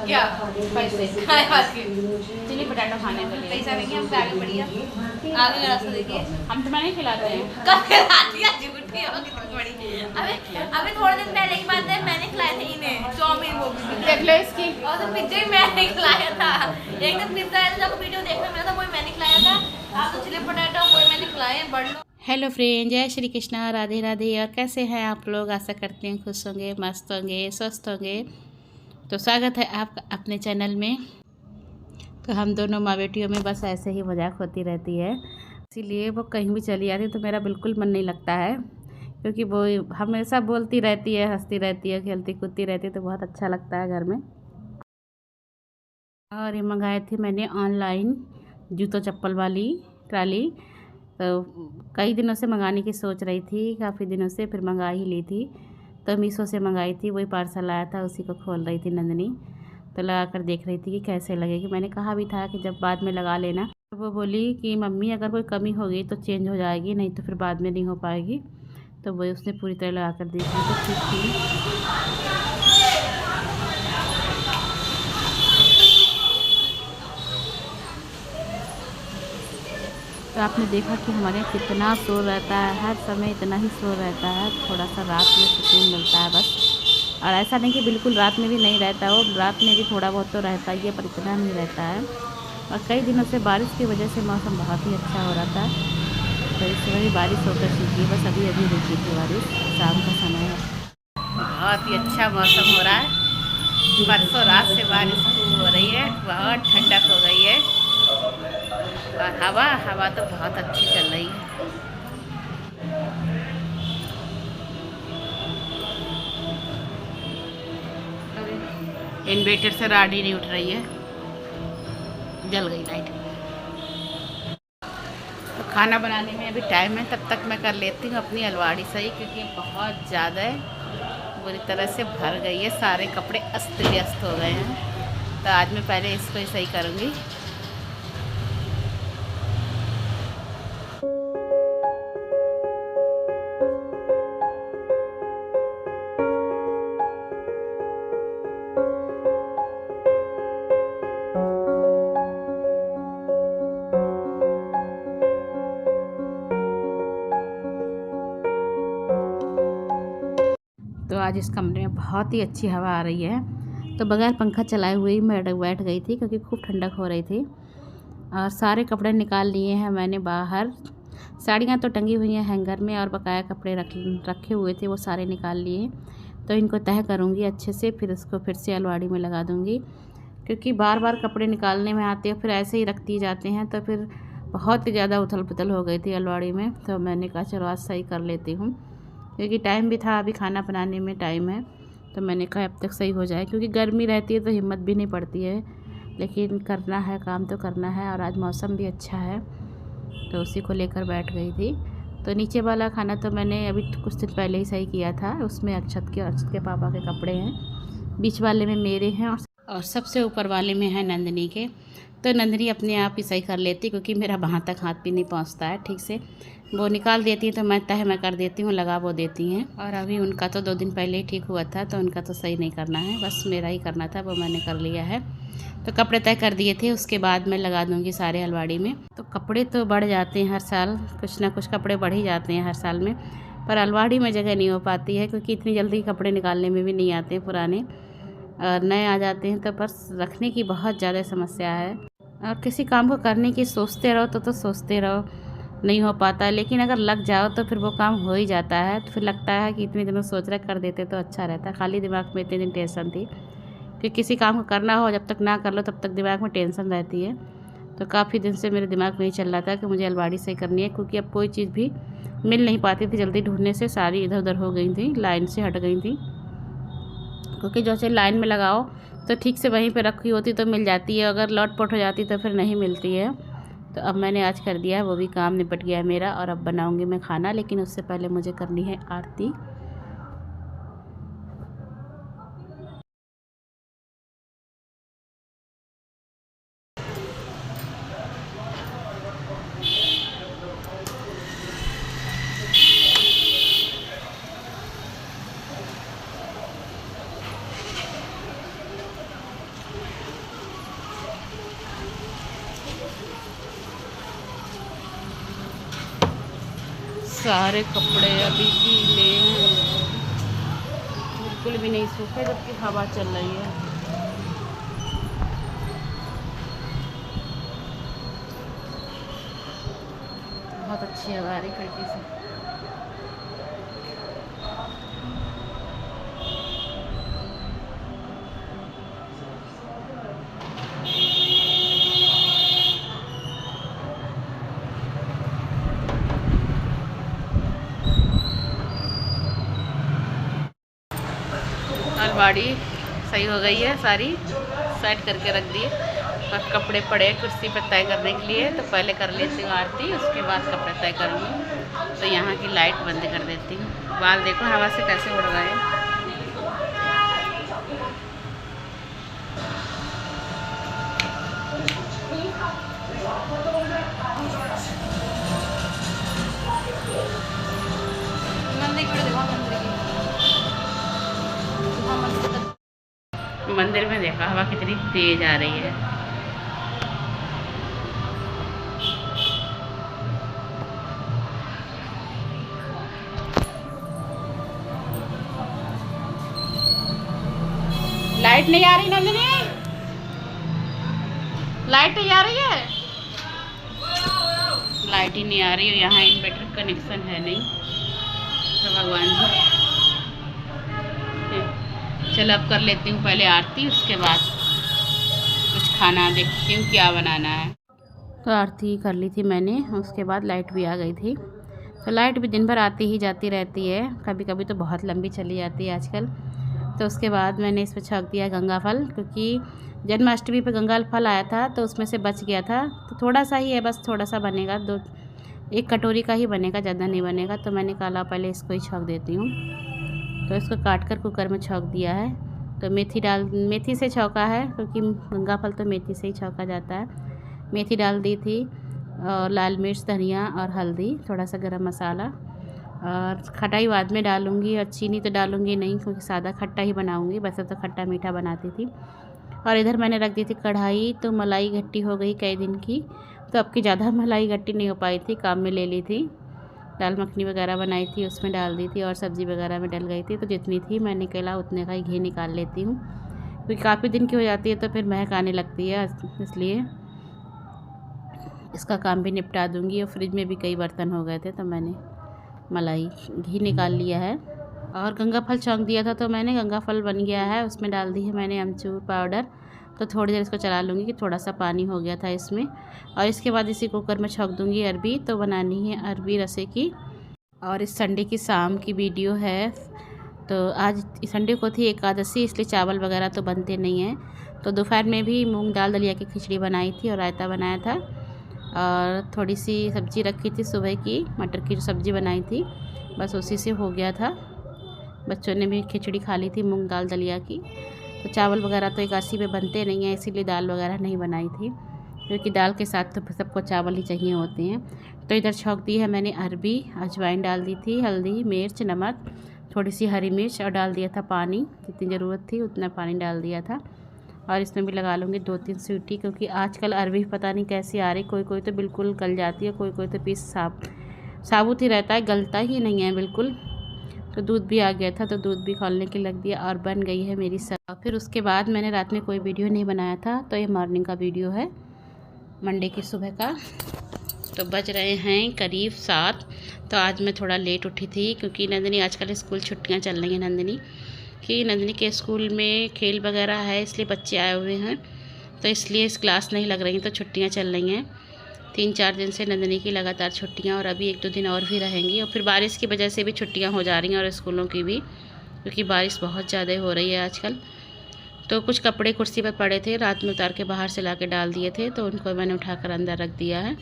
क्या पैसे काय बात की चिली पटाटो खाने के लिए पैसा नहीं हम आगे बढ़िया आगे का रास्ता देखिए हम तुम्हें नहीं खिलाते हैं। कब खिलाती है झूठी हो कितनी बड़ी अबे थोड़े दिन पहले की बात है मैंने खिलाए थे इन्हें चाउमीन वो भी देख लो इसकी। और तो पिज्जा ही मैंने खिलाया था एक दिन पिज्जा आया था जब वीडियो देखने मिला था वही मैंने खिलाया था आप तो चिली पटाटो वही मैंने खिलाए बढ़ लो। हेलो फ्रेंड, जय श्री कृष्णा, राधे राधे। और कैसे हैं आप लोग? आशा करते हैं खुश होंगे, मस्त होंगे, स्वस्थ होंगे। तो स्वागत है आपका अपने चैनल में। तो हम दोनों माँ बेटियों में बस ऐसे ही मजाक होती रहती है, इसीलिए वो कहीं भी चली जाती तो मेरा बिल्कुल मन नहीं लगता है, क्योंकि वो हमेशा बोलती रहती है, हंसती रहती है, खेलती कूदती रहती है, तो बहुत अच्छा लगता है घर में। और ये मंगाए थे मैंने ऑनलाइन जूतों चप्पल वाली ट्राली। तो कई दिनों से मंगाने की सोच रही थी, काफ़ी दिनों से, फिर मंगा ही ली थी। तो मीशो से मंगाई थी, वही पार्सल आया था, उसी को खोल रही थी नंदनी। तो लगा कर देख रही थी कि कैसे लगेगी। मैंने कहा भी था कि जब बाद में लगा लेना। तो वो बोली कि मम्मी अगर कोई कमी होगी तो चेंज हो जाएगी, नहीं तो फिर बाद में नहीं हो पाएगी। तो वही उसने पूरी तरह लगा कर देखी तो ठीक थी। तो आपने देखा कि हमारे यहाँ कितना शोर रहता है, हर समय इतना ही शोर रहता है। थोड़ा सा रात में सुकून मिलता है बस। और ऐसा नहीं कि बिल्कुल रात में भी नहीं रहता है, वो रात में भी थोड़ा बहुत तो रहता ही है, पर इतना नहीं रहता है। और कई दिनों से बारिश की वजह से मौसम बहुत ही अच्छा हो रहा था। तो इस समय भी बारिश होकर सीखी, बस अभी अभी रुकी थी बारिश, शाम का समय है। बहुत ही अच्छा मौसम हो रहा है। परसों रात से बारिश खूब हो रही है, बहुत ठंडक हो गई है। और हवा तो बहुत अच्छी चल रही है। इन्वर्टर से राडी नहीं उठ रही है, जल गई लाइट। तो खाना बनाने में अभी टाइम है, तब तक मैं कर लेती हूँ अपनी अलमारी सही, क्योंकि बहुत ज़्यादा है, बुरी तरह से भर गई है, सारे कपड़े अस्त व्यस्त हो गए हैं। तो आज मैं पहले इसको ही सही करूँगी। तो आज इस कमरे में बहुत ही अच्छी हवा आ रही है। तो बगैर पंखा चलाए हुए ही मैं बैठ गई थी, क्योंकि खूब ठंडक हो रही थी। और सारे कपड़े निकाल लिए हैं मैंने बाहर। साड़ियाँ तो टंगी हुई हैं हैंगर में, और बकाया कपड़े रखे हुए थे वो सारे निकाल लिए। तो इनको तह करूँगी अच्छे से, फिर इसको फिर से अलमारी में लगा दूँगी, क्योंकि बार बार कपड़े निकालने में आते हैं, फिर ऐसे ही रखती जाते हैं, तो फिर बहुत ही ज़्यादा उथल पुथल हो गई थी अलमारी में। तो मैंने कहा चलो आज सही कर लेती हूँ, क्योंकि टाइम भी था, अभी खाना बनाने में टाइम है। तो मैंने कहा अब तक सही हो जाए, क्योंकि गर्मी रहती है तो हिम्मत भी नहीं पड़ती है, लेकिन करना है, काम तो करना है। और आज मौसम भी अच्छा है, तो उसी को लेकर बैठ गई थी। तो नीचे वाला खाना तो मैंने अभी कुछ दिन पहले ही सही किया था, उसमें अक्षत के पापा के कपड़े हैं, बीच वाले में मेरे हैं, और सबसे ऊपर वाले में है नंदनी के। तो नंदनी अपने आप ही सही कर लेती, क्योंकि मेरा वहाँ तक हाथ भी नहीं पहुँचता है ठीक से। वो निकाल देती है तो मैं तह मैं कर देती हूँ, लगा वो देती हैं। और अभी उनका तो 2 दिन पहले ही ठीक हुआ था, तो उनका तो सही नहीं करना है, बस मेरा ही करना था, वो मैंने कर लिया है। तो कपड़े तय कर दिए थे, उसके बाद मैं लगा दूँगी सारे अलमारी में। तो कपड़े तो बढ़ जाते हैं हर साल, कुछ ना कुछ कपड़े बढ़ ही जाते हैं हर साल में, पर अलमारी में जगह नहीं हो पाती है, क्योंकि इतनी जल्दी कपड़े निकालने में भी नहीं आते हैं पुराने, और नए आ जाते हैं, तो बस रखने की बहुत ज़्यादा समस्या है। और किसी काम को करने की सोचते रहो तो सोचते रहो, नहीं हो पाता है, लेकिन अगर लग जाओ तो फिर वो काम हो ही जाता है। तो फिर लगता है कि इतने दिनों सोच रहे कर देते तो अच्छा रहता। खाली दिमाग में इतने दिन टेंशन थी कि किसी काम को करना हो, जब तक ना कर लो तब तक दिमाग में टेंशन रहती है। तो काफ़ी दिन से मेरे दिमाग में ही चल रहा था कि मुझे अलमारी सही करनी है, क्योंकि अब कोई चीज़ भी मिल नहीं पाती थी जल्दी ढूंढने से, सारी इधर उधर हो गई थी, लाइन से हट गई थी। क्योंकि जैसे लाइन में लगाओ तो ठीक से वहीं पे रखी होती तो मिल जाती है, अगर लौट-पौट हो जाती तो फिर नहीं मिलती है। तो अब मैंने आज कर दिया है, वो भी काम निपट गया है मेरा। और अब बनाऊंगी मैं खाना, लेकिन उससे पहले मुझे करनी है आरती। सारे कपड़े अभी गीले हैं, बिल्कुल भी नहीं सूखे, जबकि हवा चल रही है। बहुत अच्छी हवा आ रही खिड़की से। अलमारी सही हो गई है, सारी सेट करके रख दी। और कपड़े पड़े कुर्सी पर तय करने के लिए, तो पहले कर लेती हूँ आरती, उसके बाद कपड़े तय करूँगी। तो यहाँ की लाइट बंद कर देती हूँ। बाल देखो हवा से कैसे उड़ रहे हैं। मंदिर में देखा हवा कितनी तेज आ रही है। लाइट नहीं आ रही नंदिनी, लाइट नहीं आ रही है, लाइट ही नहीं आ रही है। यहाँ इन्वर्टर कनेक्शन है नहीं, तो भगवान जी। चलो अब कर लेती हूँ पहले आरती, उसके बाद कुछ खाना देखती हूँ क्या बनाना है। तो आरती कर ली थी मैंने, उसके बाद लाइट भी आ गई थी। तो लाइट भी दिन भर आती ही जाती रहती है, कभी कभी तो बहुत लंबी चली जाती है आजकल। तो उसके बाद मैंने इस पर छक दिया गंगा फल, क्योंकि जन्माष्टमी पे गंगा फल आया था तो उसमें से बच गया था। तो थोड़ा सा ही है, बस थोड़ा सा बनेगा, 1 कटोरी का ही बनेगा, ज़्यादा नहीं बनेगा। तो मैंने कहा पहले इसको ही छक देती हूँ। तो इसको काट कर कुकर में छौंक दिया है। तो मेथी से छौंका है, क्योंकि गंगा फल तो मेथी से ही छौंका जाता है। मेथी डाल दी थी, और लाल मिर्च, धनिया और हल्दी, थोड़ा सा गरम मसाला, और खटाई बाद में डालूँगी। और चीनी तो डालूँगी नहीं, क्योंकि सादा खट्टा ही बनाऊँगी, वैसे तो खट्टा मीठा बनाती थी। और इधर मैंने रख दी थी कढ़ाई, तो मलाई गट्टी हो गई कई दिन की। तो अब की ज़्यादा मलाई गट्टी नहीं हो पाई थी, काम में ले ली थी। दाल मखनी वगैरह बनाई थी, उसमें डाल दी थी, और सब्ज़ी वगैरह में डल गई थी। तो जितनी थी मैं निकला उतने का ही घी निकाल लेती हूँ, क्योंकि काफ़ी दिन की हो जाती है तो फिर महक आने लगती है, इसलिए इसका काम भी निपटा दूँगी। और फ्रिज में भी कई बर्तन हो गए थे, तो मैंने मलाई घी निकाल लिया है। और गंगा फल छौंक दिया था, तो मैंने गंगा फल बन गया है, उसमें डाल दी है मैंने अमचूर पाउडर। तो थोड़ी देर इसको चला लूँगी, कि थोड़ा सा पानी हो गया था इसमें। और इसके बाद इसी कुकर में छौंक दूँगी अरबी। तो बनानी है अरबी रसे की। और इस संडे की शाम की वीडियो है। तो आज संडे को थी एकादशी, इसलिए चावल वगैरह तो बनते नहीं हैं। तो दोपहर में भी मूंग दाल दलिया की खिचड़ी बनाई थी, और रायता बनाया था, और थोड़ी सी सब्ज़ी रखी थी सुबह की, मटर की जो सब्ज़ी बनाई थी, बस उसी से हो गया था। बच्चों ने भी खिचड़ी खा ली थी मूंग दाल दलिया की। तो चावल वगैरह तो एकादशी में बनते नहीं हैं, इसीलिए दाल वगैरह नहीं बनाई थी, क्योंकि दाल के साथ तो सबको चावल ही चाहिए होते हैं। तो इधर छौंक दी है मैंने अरबी, अजवाइन डाल दी थी, हल्दी, मिर्च, नमक, थोड़ी सी हरी मिर्च, और डाल दिया था पानी, जितनी ज़रूरत थी उतना पानी डाल दिया था। और इसमें भी लगा लूँगी 2-3 सीटी, क्योंकि आजकल अरबी पता नहीं कैसी आ रही, कोई कोई तो बिल्कुल गल जाती है, कोई कोई तो पीस साबुत ही रहता है, गलता ही नहीं है बिल्कुल। तो दूध भी आ गया था, तो दूध भी खोलने के लग दिया, और बन गई है मेरी सब्ज़ी। फिर उसके बाद मैंने रात में कोई वीडियो नहीं बनाया था, तो ये मॉर्निंग का वीडियो है, मंडे की सुबह का। तो बज रहे हैं करीब 7। तो आज मैं थोड़ा लेट उठी थी, क्योंकि नंदिनी आजकल स्कूल छुट्टियां चल रही हैं नंदिनी के स्कूल में खेल वगैरह है, इसलिए बच्चे आए हुए हैं, तो इसलिए इस क्लास नहीं लग रही हैं, तो छुट्टियां चल रही हैं। 3-4 दिन से नंदिनी की लगातार छुट्टियां, और अभी 1-2 दिन और भी रहेंगी। और फिर बारिश की वजह से भी छुट्टियां हो जा रही हैं, और स्कूलों की भी, क्योंकि बारिश बहुत ज़्यादा हो रही है आजकल। तो कुछ कपड़े कुर्सी पर पड़े थे, रात में उतार के बाहर से ला के डाल दिए थे, तो उनको मैंने उठाकर अंदर रख दिया है,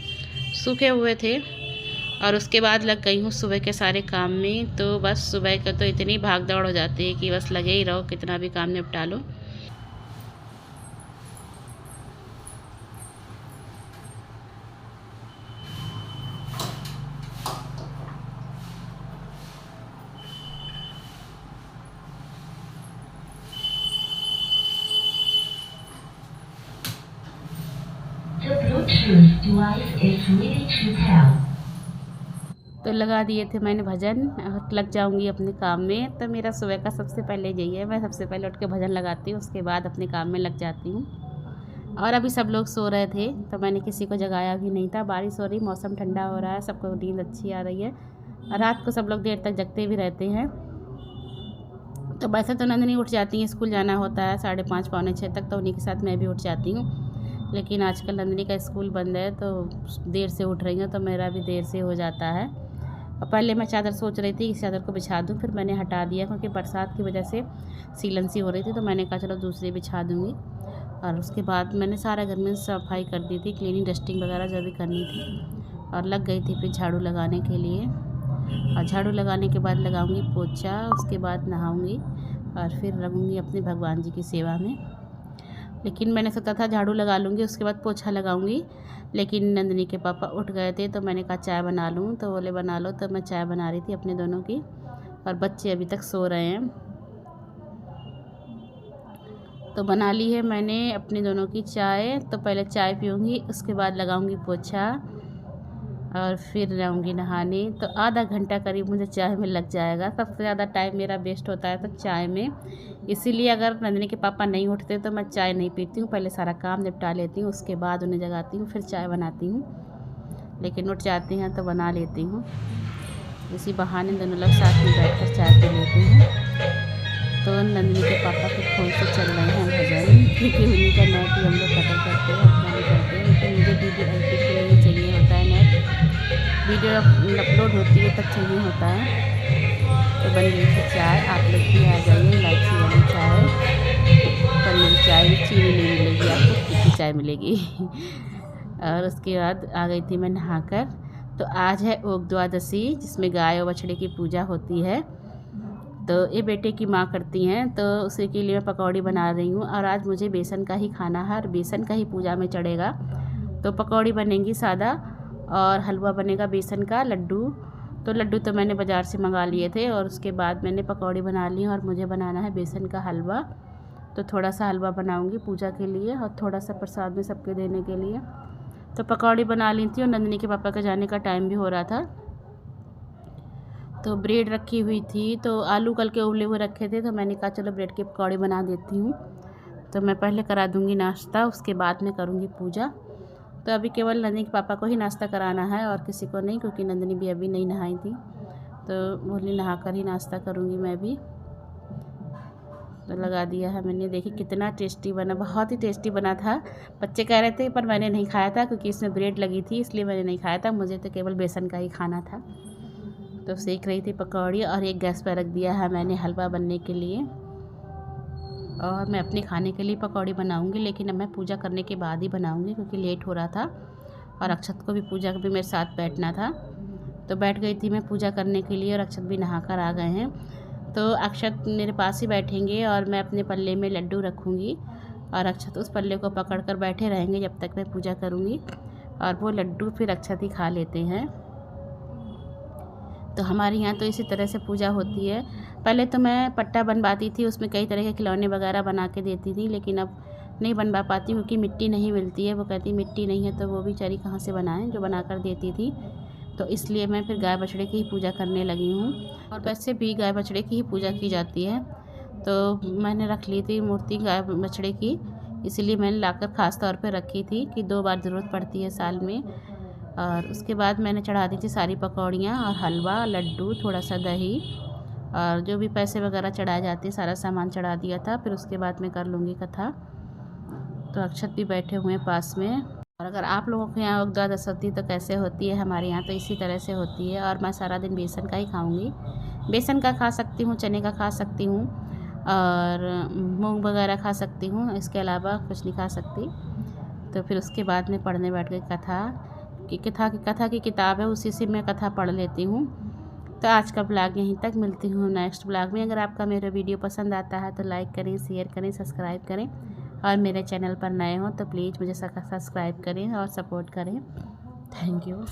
सूखे हुए थे। और उसके बाद लग गई हूँ सुबह के सारे काम में। तो बस सुबह का तो इतनी भाग दौड़ हो जाती है कि बस लगे ही रहो, कितना भी काम निपटा लो। The Bluetooth device is ready to pair. तो लगा दिए थे मैंने भजन और लग जाऊंगी अपने काम में। तो मेरा सुबह का सबसे पहले यही है, मैं सबसे पहले उठ के भजन लगाती हूँ, उसके बाद अपने काम में लग जाती हूँ। और अभी सब लोग सो रहे थे तो मैंने किसी को जगाया भी नहीं था। बारिश हो रही, मौसम ठंडा हो रहा है, सबको नींद अच्छी आ रही है। और रात को सब लोग देर तक जगते भी रहते हैं। तो वैसे तो नंदिनी उठ जाती हैं, स्कूल जाना होता है 5:30 पौने 6 तक, तो उन्हीं के साथ मैं भी उठ जाती हूँ। लेकिन आजकल नंदिनी का स्कूल बंद है तो देर से उठ रही हूँ, तो मेरा भी देर से हो जाता है। और पहले मैं चादर सोच रही थी इस चादर को बिछा दूँ, फिर मैंने हटा दिया क्योंकि बरसात की वजह से सीलन सी हो रही थी। तो मैंने कहा चलो दूसरी बिछा दूँगी। और उसके बाद मैंने सारा घर में सफाई कर दी थी, क्लीनिंग डस्टिंग वगैरह जो भी करनी थी, और लग गई थी फिर झाड़ू लगाने के लिए। और झाड़ू लगाने के बाद लगाऊंगी पोछा, उसके बाद नहाऊंगी और फिर लगूंगी अपने भगवान जी की सेवा में। लेकिन मैंने सोचा था झाड़ू लगा लूँगी उसके बाद पोछा लगाऊंगी, लेकिन नंदिनी के पापा उठ गए थे तो मैंने कहा चाय बना लूँ, तो बोले बना लो। तो मैं चाय बना रही थी अपने दोनों की, और बच्चे अभी तक सो रहे हैं। तो बना ली है मैंने अपने दोनों की चाय। तो पहले चाय पीऊँगी, उसके बाद लगाऊंगी पोछा और फिर जाऊंगी नहाने। तो आधा घंटा करीब मुझे चाय में लग जाएगा। सबसे ज़्यादा टाइम मेरा वेस्ट होता है तो चाय में, इसीलिए अगर नंदिनी के पापा नहीं उठते तो मैं चाय नहीं पीती हूँ, पहले सारा काम निपटा लेती हूँ, उसके बाद उन्हें जगाती हूँ, फिर चाय बनाती हूँ। लेकिन उठ जाती हैं तो बना लेती हूँ। इसी बहाने दोनों लोग साथ में बैठकर चाय पी लेते हैं। तो नंदिनी के पापा के फ़ोन से चल रहे हैं भजन, क्योंकि उन्हीं का नेट ही हम लोग कटर करते हैं, अपना नहीं करते हैं। लेकिन मुझे वीडियो एडिटिंग के लिए चाहिए होता है नेट, वीडियो अपलोड होती है तब चाहिए होता है। तो बन गई थी चाय, आप लोग भी आ जाइए, इलायची वाली चाय। पर मेरी चाय में चीनी नहीं मिलेगी आपको, फीकी चाय मिलेगी। और उसके बाद आ गई थी मैं नहाकर। तो आज है ओग द्वादशी, जिसमें गाय और बछड़े की पूजा होती है। तो ये बेटे की माँ करती हैं, तो उसी के लिए मैं पकौड़ी बना रही हूँ। और आज मुझे बेसन का ही खाना है और बेसन का ही पूजा में चढ़ेगा। तो पकौड़ी बनेंगी सादा, और हलवा बनेगा बेसन का, लड्डू। तो लड्डू तो मैंने बाज़ार से मंगा लिए थे, और उसके बाद मैंने पकौड़ी बना ली। और मुझे बनाना है बेसन का हलवा। तो थोड़ा सा हलवा बनाऊँगी पूजा के लिए और थोड़ा सा प्रसाद में सबके देने के लिए। तो पकौड़ी बना ली थी, और नंदिनी के पापा का जाने का टाइम भी हो रहा था। तो ब्रेड रखी हुई थी, तो आलू कल के उबले हुए रखे थे, तो मैंने कहा चलो ब्रेड की पकौड़ी बना देती हूँ। तो मैं पहले करा दूँगी नाश्ता, उसके बाद में करूँगी पूजा। तो अभी केवल नंदिनी के पापा को ही नाश्ता कराना है और किसी को नहीं, क्योंकि नंदिनी भी अभी नहीं नहाई थी। तो बोली नहाकर ही नाश्ता करूँगी मैं भी। तो लगा दिया है मैंने। देखिए कितना टेस्टी बना, बहुत ही टेस्टी बना था। बच्चे कह रहे थे, पर मैंने नहीं खाया था क्योंकि इसमें ब्रेड लगी थी, इसलिए मैंने नहीं खाया था। मुझे तो केवल बेसन का ही खाना था। तो सेक रही थी पकौड़ी, और एक गैस पर रख दिया है मैंने हलवा बनने के लिए। और मैं अपने खाने के लिए पकौड़ी बनाऊंगी, लेकिन अब मैं पूजा करने के बाद ही बनाऊंगी क्योंकि लेट हो रहा था, और अक्षत को भी पूजा भी मेरे साथ बैठना था। तो बैठ गई थी मैं पूजा करने के लिए, और अक्षत भी नहाकर आ गए हैं। तो अक्षत मेरे पास ही बैठेंगे और मैं अपने पल्ले में लड्डू रखूँगी, और अक्षत उस पल्ले को पकड़ कर बैठे रहेंगे जब तक मैं पूजा करूँगी। और वो लड्डू फिर अक्षत ही खा लेते हैं। तो हमारे यहाँ तो इसी तरह से पूजा होती है। पहले तो मैं पट्टा बनवाती थी, उसमें कई तरह के खिलौने वगैरह बना के देती थी, लेकिन अब नहीं बनवा पाती क्योंकि मिट्टी नहीं मिलती है। वो कहती मिट्टी नहीं है, तो वो बेचारी कहाँ से बनाएं जो बना कर देती थी। तो इसलिए मैं फिर गाय बछड़े की ही पूजा करने लगी हूँ। और वैसे भी गाय बछड़े की ही पूजा की जाती है। तो मैंने रख ली थी मूर्ति गाय बछड़े की, इसीलिए मैंने लाकर ख़ास तौर पर रखी थी कि 2 बार ज़रूरत पड़ती है साल में। और उसके बाद मैंने चढ़ा दी थी सारी पकौड़ियाँ और हलवा, लड्डू, थोड़ा सा दही, और जो भी पैसे वगैरह चढ़ाए जाते सारा सामान चढ़ा दिया था। फिर उसके बाद मैं कर लूँगी कथा। तो अक्षत भी बैठे हुए हैं पास में। और अगर आप लोगों के यहाँ द्वादश होती तो कैसे होती है, हमारे यहाँ तो इसी तरह से होती है। और मैं सारा दिन बेसन का ही खाऊँगी। बेसन का खा सकती हूँ, चने का खा सकती हूँ, और मूंग वगैरह खा सकती हूँ, इसके अलावा कुछ नहीं खा सकती। तो फिर उसके बाद में पढ़ने बैठ गई कथा की किताब है, उसी से मैं कथा पढ़ लेती हूँ। तो आज का ब्लॉग यहीं तक, मिलती हूँ नेक्स्ट ब्लॉग में। अगर आपका मेरा वीडियो पसंद आता है तो लाइक करें, शेयर करें, सब्सक्राइब करें, और मेरे चैनल पर नए हो तो प्लीज़ मुझे सब्सक्राइब करें और सपोर्ट करें। Thank you.